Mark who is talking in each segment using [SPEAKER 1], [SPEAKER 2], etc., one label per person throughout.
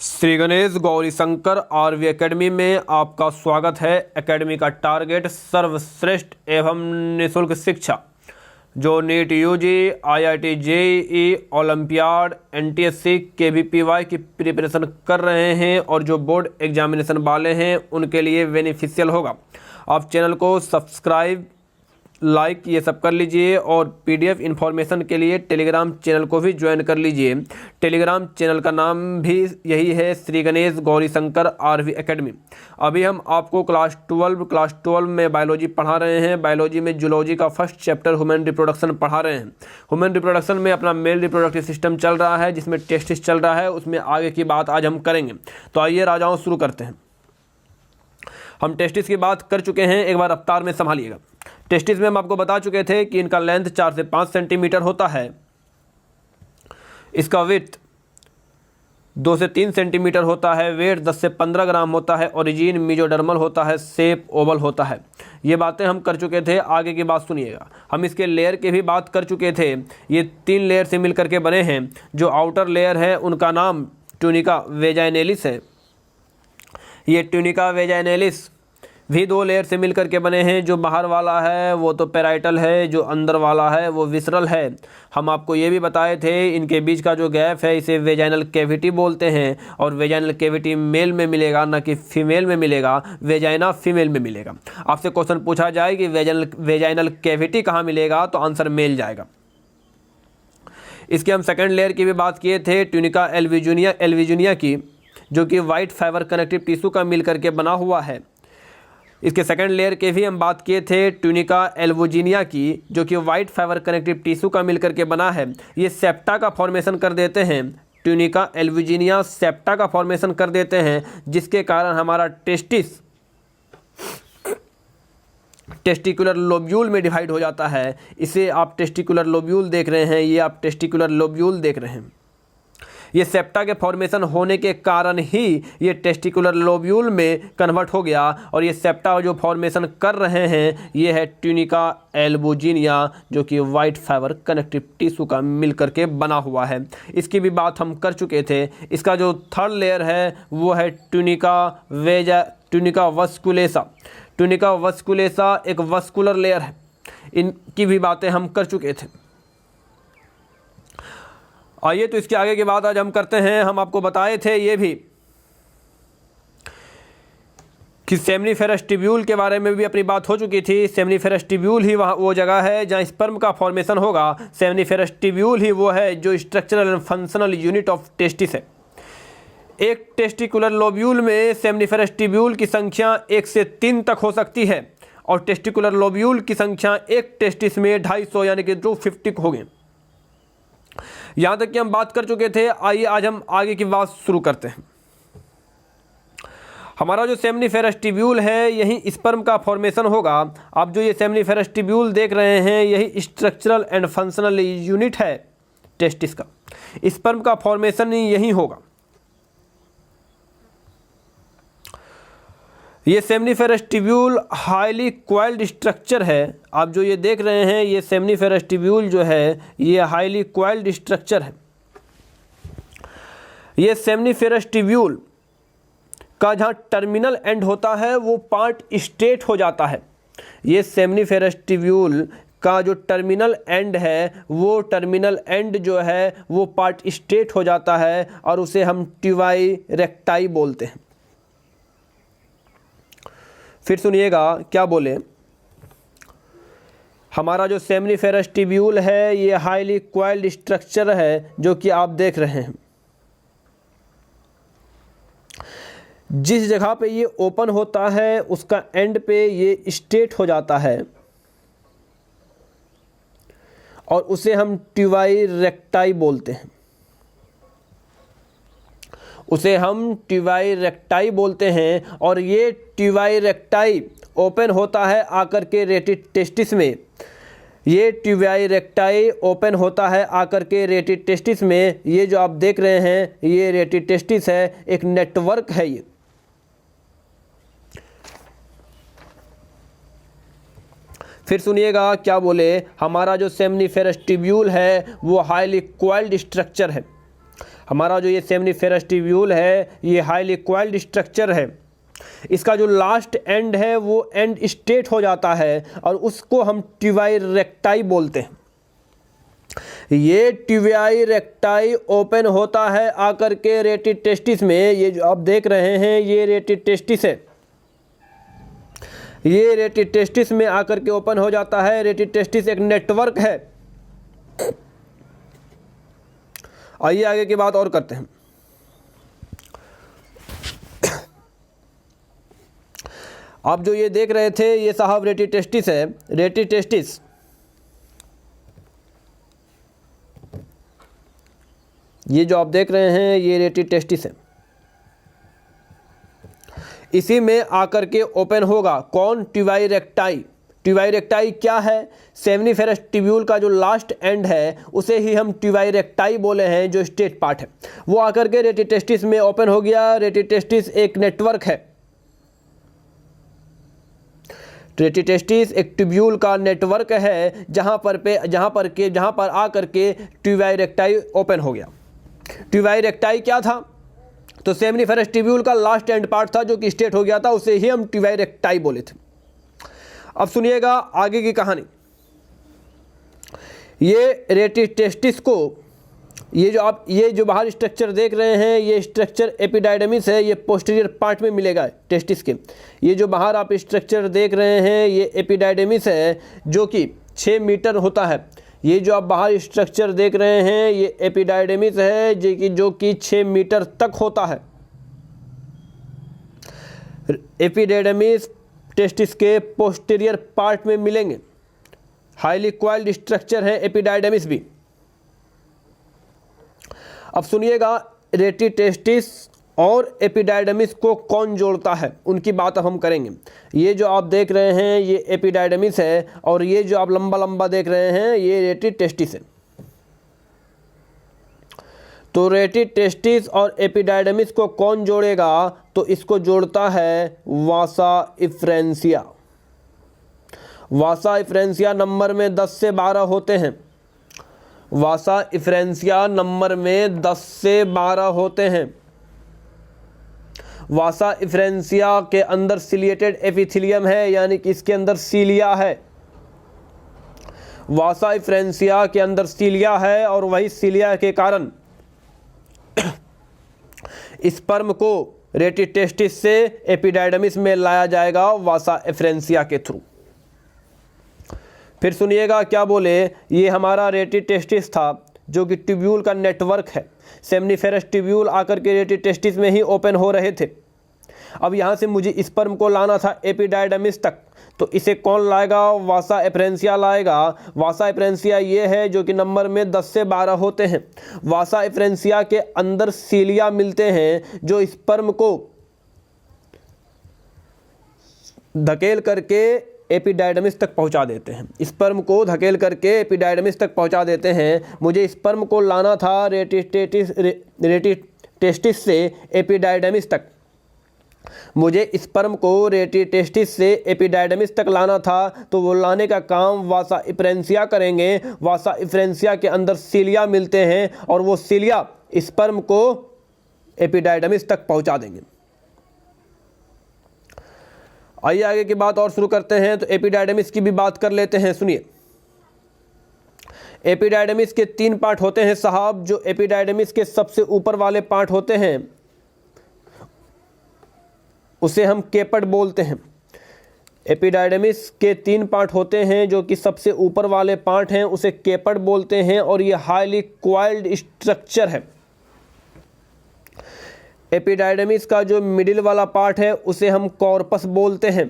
[SPEAKER 1] Shri Ganesh Gauri Shankar RV academy में आपका स्वागत है। एकेडमी का टारगेट सर्वश्रेष्ठ एवं निःशुल्क शिक्षा जो NEET UG, IIT JEE, olympiad, NTSC, KVPY की प्रिपरेशन कर रहे हैं और जो बोर्ड एग्जामिनेशन वाले हैं उनके लिए बेनिफिशियल होगा। आप चैनल को सब्सक्राइब, लाइक ये सब कर लीजिए और पीडीएफ इन्फॉर्मेशन के लिए टेलीग्राम चैनल को भी ज्वाइन कर लीजिए। टेलीग्राम चैनल का नाम भी यही है, श्री गणेश गौरी शंकर आरवी एकेडमी। अभी हम आपको क्लास 12 में बायोलॉजी पढ़ा रहे हैं। बायोलॉजी में जूलॉजी का फर्स्ट चैप्टर ह्यूमन रिप्रोडक्शन पढ़ा रहे हैं। ह्यूमन रिप्रोडक्शन में अपना मेल रिप्रोडक्टिव सिस्टम चल रहा है जिसमें टेस्टिस चल रहा है, उसमें आगे की बात आज हम करेंगे। तो आइए राजाओं शुरू करते हैं। हम टेस्टिस की बात कर चुके हैं, एक बार रफ्तार में संभालिएगा। टेस्टिस में हम आपको बता चुके थे कि इनका लेंथ 4 से 5 सेंटीमीटर होता है, इसका विड्थ 2 से 3 सेंटीमीटर होता है, वेट 10 से 15 ग्राम होता है, ओरिजिन मेसोडर्मल होता है, शेप ओवल होता है। ये बातें हम कर चुके थे। आगे की बात सुनिएगा। हम इसके लेयर की भी बात कर चुके थे। ये 3 लेयर से मिलकर के बने हैं। जो आउटर लेयर है उनका नाम ट्यूनिका वेजाइनेलिस है। ये ट्यूनिका वेजाइनेलिस भी 2 लेयर से मिलकर के बने हैं। जो बाहर वाला है वो तो पैराइटल है, जो अंदर वाला है वो विसरल है। हम आपको ये भी बताए थे इनके बीच का जो गैप है इसे वेजाइनल कैविटी बोलते हैं और वेजाइनल कैविटी मेल में मिलेगा ना कि फीमेल में मिलेगा। वेजाइना फीमेल में मिलेगा। आपसे क्वेश्चन पूछा जाए कि वेजाइनल कैविटी कहाँ मिलेगा तो आंसर मेल जाएगा। इसके हम सेकेंड लेयर की भी बात किए थे, ट्यूनिका एल्विजुनिया की, जो कि वाइट फाइबर कनेक्टिव टिश्यू का मिलकर के बना हुआ है। इसके सेकंड लेयर के भी हम बात किए थे, ट्यूनिका एल्वोजिनिया की, जो कि वाइट फाइबर कनेक्टिव टिश्यू का मिलकर के बना है। ये सेप्टा का फॉर्मेशन कर देते हैं। ट्यूनिका एल्वोजिनिया सेप्टा का फॉर्मेशन कर देते हैं, जिसके कारण हमारा टेस्टिकुलर लोब्यूल में डिवाइड हो जाता है। इसे आप टेस्टिकुलर लोब्यूल देख रहे हैं, ये आप टेस्टिकुलर लोब्यूल देख रहे हैं। ये सेप्टा के फॉर्मेशन होने के कारण ही ये टेस्टिकुलर लोब्यूल में कन्वर्ट हो गया और ये सेप्टा जो फॉर्मेशन कर रहे हैं ये है ट्यूनिका एल्वोजिनिया, जो कि वाइट फाइबर कनेक्टिव टिश्यू का मिलकर के बना हुआ है। इसकी भी बात हम कर चुके थे। इसका जो थर्ड लेयर है वो है ट्यूनिका वस्कुलेसा। ट्यूनिका वस्कुलेसा एक वस्कुलर लेयर है। इनकी भी बातें हम कर चुके थे। आइए तो इसके आगे की बात आज हम करते हैं। हम आपको बताए थे ये भी कि सेमनीफेरस ट्यूब्यूल के बारे में भी अपनी बात हो चुकी थी। सेमनीफेरस ट्यूब्यूल ही वहाँ वो जगह है जहाँ स्पर्म का फॉर्मेशन होगा। सेमनीफेरस ट्यूब्यूल ही वो है जो structural and functional unit of testis है। एक टेस्टिकुलर लोब्यूल में सेमनीफेरस ट्यूब्यूल की संख्या 1 से 3 तक हो सकती है और टेस्टिकुलर लोब्यूल की संख्या एक टेस्टिस में 250 यानी कि 250 हो गए। यहाँ तक कि हम बात कर चुके थे। आइए आज हम आगे की बात शुरू करते हैं। हमारा जो सेमनीफेरस ट्यूब्यूल है यही स्पर्म का फॉर्मेशन होगा। आप जो ये सेमनीफेरस ट्यूब्यूल देख रहे हैं यही स्ट्रक्चरल एंड फंक्शनल यूनिट है टेस्टिस का। स्पर्म का फॉर्मेशन यही होगा। ये seminiferous tubule highly coiled structure है। आप जो ये देख रहे हैं ये सेमनीफेरस ट्यूब्यूल जो है ये हाईली क्वाइल्ड स्ट्रक्चर है। ये सेमनीफेरस ट्यूब्यूल का जहाँ टर्मिनल एंड होता है वो पार्ट स्ट्रेट हो जाता है। ये सेमनीफेरस ट्यूब्यूल का जो टर्मिनल एंड है वो टर्मिनल एंड जो है वो पार्ट स्ट्रेट हो जाता है और उसे हम ट्यूबाई रेक्टाई बोलते हैं। फिर सुनिएगा क्या बोले। हमारा जो सेमनीफेरस ट्यूब्यूल है ये हाईली क्वाइल्ड स्ट्रक्चर है जो कि आप देख रहे हैं। जिस जगह पे ये ओपन होता है उसका एंड पे ये स्ट्रेट हो जाता है और उसे हम ट्यूबाई रेक्टाई बोलते हैं। उसे हम ट्यूबाई रेक्टाई बोलते हैं और ये ट्यूबाई रेक्टाई ओपन होता है आकर के रेटिड टेस्टिस में। ये ट्यूबाई रेक्टाई ओपन होता है आकर के रेटिड टेस्टिस में। ये जो आप देख रहे हैं ये रेटिड टेस्टिस है, एक नेटवर्क है ये। फिर सुनिएगा क्या बोले। हमारा जो सेमनीफेरस ट्यूब्यूल है वो हाईली क्वाइल्ड स्ट्रक्चर है। हमारा जो ये सेमनीफेरस ट्यूब्यूल है ये हाईली कॉइल्ड स्ट्रक्चर है। इसका जो लास्ट एंड है वो एंड स्टेट हो जाता है और उसको हम ट्यूबाई रेक्टाई बोलते हैं। ये ट्यूबाई रेक्टाई ओपन होता है आकर के रेटिड टेस्टिस में। ये जो आप देख रहे हैं ये रेटिड टेस्टिस है। ये रेटिड टेस्टिस में आकर के ओपन हो जाता है। रेटिड टेस्टिस एक नेटवर्क है। आइए आगे की बात और करते हैं। आप जो ये देख रहे थे ये साहब रेटिड टेस्टिस है। रेटिड टेस्टिस ये जो आप देख रहे हैं ये रेटिड टेस्टिस है। इसी में आकर के ओपन होगा कौन? ट्यूबाई रेक्टाई। ट्यूबाई रेक्टाई क्या है? सेमनीफेरस ट्यूब्यूल का जो लास्ट एंड है उसे ही हम ट्यूबाई रेक्टाई बोले हैं, जो स्टेट पार्ट है वो आकर के रेटिड टेस्टिस में ओपन हो गया। रेटिड टेस्टिस एक नेटवर्क है। रेटिड टेस्टिस एक ट्यूब्यूल का नेटवर्क है जहां पर आकर के ट्यूबाई रेक्टाई ओपन हो गया। ट्यूबाई रेक्टाई क्या था? तो सेमनीफेरस ट्यूब्यूल का लास्ट एंड पार्ट था जो कि स्टेट हो गया था, उसे ही हम ट्यूबाई रेक्टाई बोले थे। अब सुनिएगा आगे की कहानी। ये रेटिड टेस्टिस को ये जो बाहर स्ट्रक्चर देख रहे हैं ये स्ट्रक्चर एपिडाइडमिस है। ये पोस्टीरियर पार्ट में मिलेगा टेस्टिस के। ये जो बाहर आप स्ट्रक्चर देख रहे हैं ये एपिडाइडमिस है जो कि 6 मीटर होता है। ये जो आप बाहर स्ट्रक्चर देख रहे हैं ये एपिडाइडमिस है जो कि 6 मीटर तक होता है। एपिडाइडमिस टेस्टिस के पोस्टीरियर पार्ट में मिलेंगे। हाईली कॉइल्ड स्ट्रक्चर है एपिडाइडमिस भी। अब सुनिएगा रेटिड टेस्टिस और एपिडाइडमिस को कौन जोड़ता है उनकी बात अब हम करेंगे। ये जो आप देख रहे हैं ये एपिडाइडमिस है और ये जो आप लंबा लंबा देख रहे हैं ये रेटिड टेस्टिस है। तो रेटिड टेस्टिस और एपिडाइडमिस को कौन जोड़ेगा? तो इसको जोड़ता है वासा इफ्रेंसिया। वासा इफ्रेंसिया नंबर में 10 से 12 होते हैं। वासा इफ्रेंसिया नंबर में 10 से 12 होते हैं। वासा इफ्रेंसिया के अंदर सिलिएटेड एपिथेलियम है, यानी कि इसके अंदर सीलिया है। वासा इफ्रेंसिया के अंदर सीलिया है और वही सीलिया के कारण स्पर्म को रेटिड टेस्टिस से एपिडाइडमिस में लाया जाएगा वासा इफ्रेंसिया के थ्रू। फिर सुनिएगा क्या बोले। ये हमारा रेटिड टेस्टिस था जो कि ट्यूब्यूल का नेटवर्क है। सेमनीफेरस ट्यूब्यूल आकर के रेटिड टेस्टिस में ही ओपन हो रहे थे। अब यहाँ से मुझे स्पर्म को लाना था एपिडाइडमिस तक, तो इसे कौन लाएगा? वासा इफ्रेंसिया लाएगा। वासा इफ्रेंसिया ये है जो कि नंबर में 10 से 12 होते हैं। वासा इफ्रेंसिया के अंदर सीलिया मिलते हैं जो स्पर्म को धकेल करके एपिडाइडमिस तक पहुंचा देते हैं। स्पर्म को धकेल करके एपिडाइडमिस तक पहुंचा देते हैं। मुझे स्पर्म को लाना था रेटिड टेस्टिस से एपिडाइडमिस तक। मुझे स्पर्म को रेटिड टेस्टिस से एपिडाइडमिस तक लाना था, तो वो लाने का काम वासा इफ्रेंसिया करेंगे। वासा इफ्रेंसिया के अंदर सीलिया मिलते हैं और वो सीलिया स्पर्म को एपिडाइडमिस तक पहुंचा देंगे। आइए आगे की बात और शुरू करते हैं। तो एपिडाइडमिस की भी बात कर लेते हैं। सुनिए, एपिडाइडमिस के 3 पार्ट होते हैं साहब। जो एपिडाइडमिस के सबसे ऊपर वाले पार्ट होते हैं उसे हम केपट बोलते हैं। एपिडाइडमिस के 3 पार्ट होते हैं, जो कि सबसे ऊपर वाले पार्ट हैं उसे केपट बोलते हैं और ये हाईली कॉइल्ड स्ट्रक्चर है। एपिडाइडमिस का जो मिडिल वाला पार्ट है उसे हम कॉर्पस बोलते हैं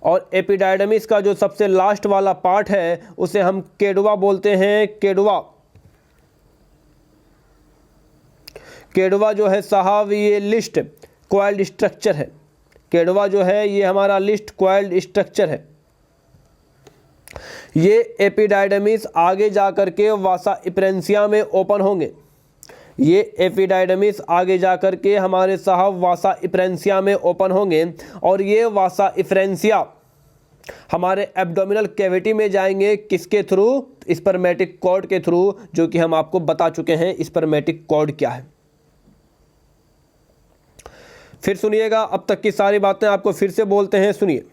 [SPEAKER 1] और एपिडाइडमिस का जो सबसे लास्ट वाला पार्ट है उसे हम केडवा बोलते हैं। केडवा जो है साहब ये लिस्ट कॉइल्ड स्ट्रक्चर है। केडवा जो है ये हमारा लिस्ट कॉइल्ड स्ट्रक्चर है। ये एपिडाइडमिस आगे जाकर के वासा इफ्रेंसिया में ओपन होंगे। ये एपिडाइडमिस आगे जाकर के हमारे साहब वासा इफ्रेंसिया में ओपन होंगे और ये वासा इफ्रेंसिया हमारे एब्डोमिनल कैविटी में जाएंगे किसके थ्रू? स्पर्मेटिक कॉर्ड के थ्रू, जो कि हम आपको बता चुके हैं स्पर्मेटिक कॉर्ड क्या है। फिर सुनिएगा, अब तक की सारी बातें आपको फिर से बोलते हैं, सुनिए।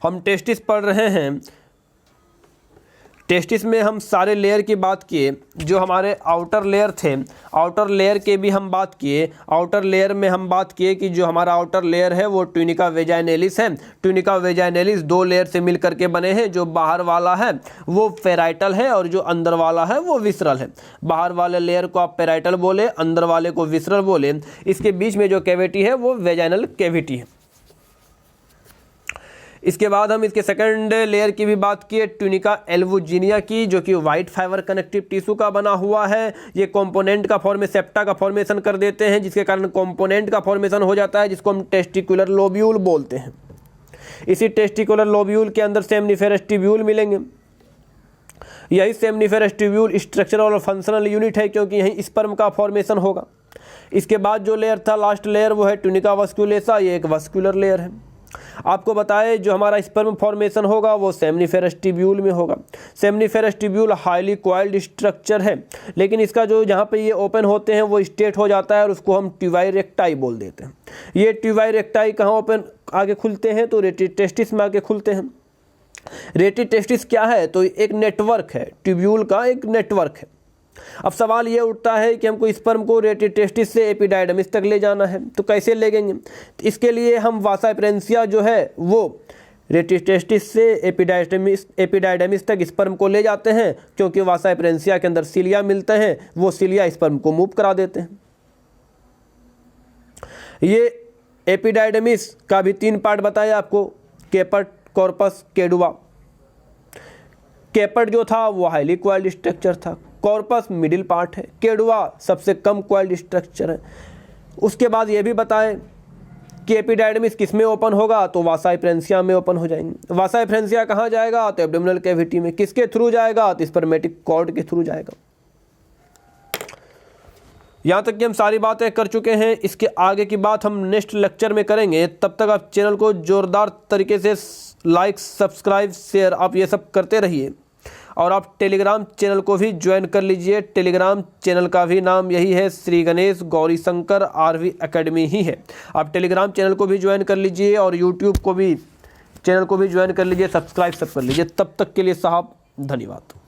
[SPEAKER 1] हम टेस्टिस पढ़ रहे हैं। टेस्टिस में हम सारे लेयर की बात किए, जो हमारे आउटर लेयर थे, आउटर लेयर के भी हम बात किए। आउटर लेयर में हम बात किए कि जो हमारा आउटर लेयर है वो ट्यूनिका वेजाइनैलिस है। ट्यूनिका वेजाइनैलिस 2 लेयर से मिलकर के बने हैं। जो बाहर वाला है वो पेराइटल है और जो अंदर वाला है वो विसरल है। बाहर वाले लेयर को आप पेराइटल बोले, अंदर वाले को विसरल बोले। इसके बीच में जो कैविटी है वो वेजाइनल कैविटी है। इसके बाद हम इसके सेकंड लेयर की भी बात किए, ट्यूनिका एल्वुजिनिया की, जो कि वाइट फाइबर कनेक्टिव टिश्यू का बना हुआ है। ये कंपोनेंट का सेप्टा का फॉर्मेशन कर देते हैं, जिसके कारण कंपोनेंट का फॉर्मेशन हो जाता है, जिसको हम टेस्टिकुलर लोब्यूल बोलते हैं। इसी टेस्टिकुलर लोब्यूल के अंदर सेमनिफेरस ट्यूब्यूल मिलेंगे। यही सेमनिफेरस ट्यूब्यूल स्ट्रक्चरल और फंक्शनल यूनिट है, क्योंकि यही स्पर्म का फॉर्मेशन होगा। इसके बाद जो लेयर था, लास्ट लेयर, वो है ट्यूनिका वस्कुलेसा। ये एक वस्कुलर लेयर है। आपको बताए जो हमारा स्पर्म फॉर्मेशन होगा वो सेमनिफेरस ट्यूब्यूल में होगा। सेमनिफेरस ट्यूब्यूल हाईली कॉइल्ड स्ट्रक्चर है, लेकिन इसका जो जहाँ पे ये ओपन होते हैं वो स्ट्रेट हो जाता है और उसको हम ट्यूबाई रेक्टाई बोल देते हैं। ये ट्यूबाई रेक्टाई कहाँ ओपन आगे खुलते हैं? तो रेटिटेस्टिस में आगे खुलते हैं। रेटिटेस्टिस क्या है? तो एक नेटवर्क है, ट्यूब्यूल का एक नेटवर्क है। अब सवाल ये उठता है कि हमको स्पर्म को रेटिटेस्टिस से एपिडाइडमिस तक ले जाना है, तो कैसे ले जाएंगे? तो इसके लिए हम वासा प्रेंसिया जो है वो रेटिटेस्टिस से एपिडाइडमिस तक स्पर्म को ले जाते हैं, क्योंकि वासा प्रेंसिया के अंदर सिलिया मिलते हैं, वो सिलिया स्पर्म को मूव करा देते हैं। ये एपिडाइडमिस का भी 3 पार्ट बताया आपको, केपट, कॉर्पस, केडुआ। केपट जो था वो हाईली कॉइल्ड स्ट्रक्चर था, कॉर्पस मिडिल पार्ट है, केडुआ सबसे कम कॉइल्ड स्ट्रक्चर है। उसके बाद ये भी बताएं कि एपिडाइडमिस किस में ओपन होगा? तो वासाई प्रेंसिया में ओपन हो जाएंगे। वासाई प्रेंसिया कहाँ जाएगा? तो एब्डोमिनल कैविटी में। किसके थ्रू जाएगा? तो स्पर्मेटिक कॉर्ड के थ्रू जाएगा। यहाँ तक कि हम सारी बातें कर चुके हैं। इसके आगे की बात हम नेक्स्ट लेक्चर में करेंगे। तब तक आप चैनल को जोरदार तरीके से लाइक, सब्सक्राइब, शेयर आप ये सब करते रहिए, और आप टेलीग्राम चैनल को भी ज्वाइन कर लीजिए। टेलीग्राम चैनल का भी नाम यही है, श्री गणेश गौरी शंकर आरवी एकेडमी ही है। आप टेलीग्राम चैनल को भी ज्वाइन कर लीजिए और यूट्यूब को भी चैनल को भी ज्वाइन कर लीजिए, सब्सक्राइब सब कर लीजिए। तब तक के लिए साहब धन्यवाद।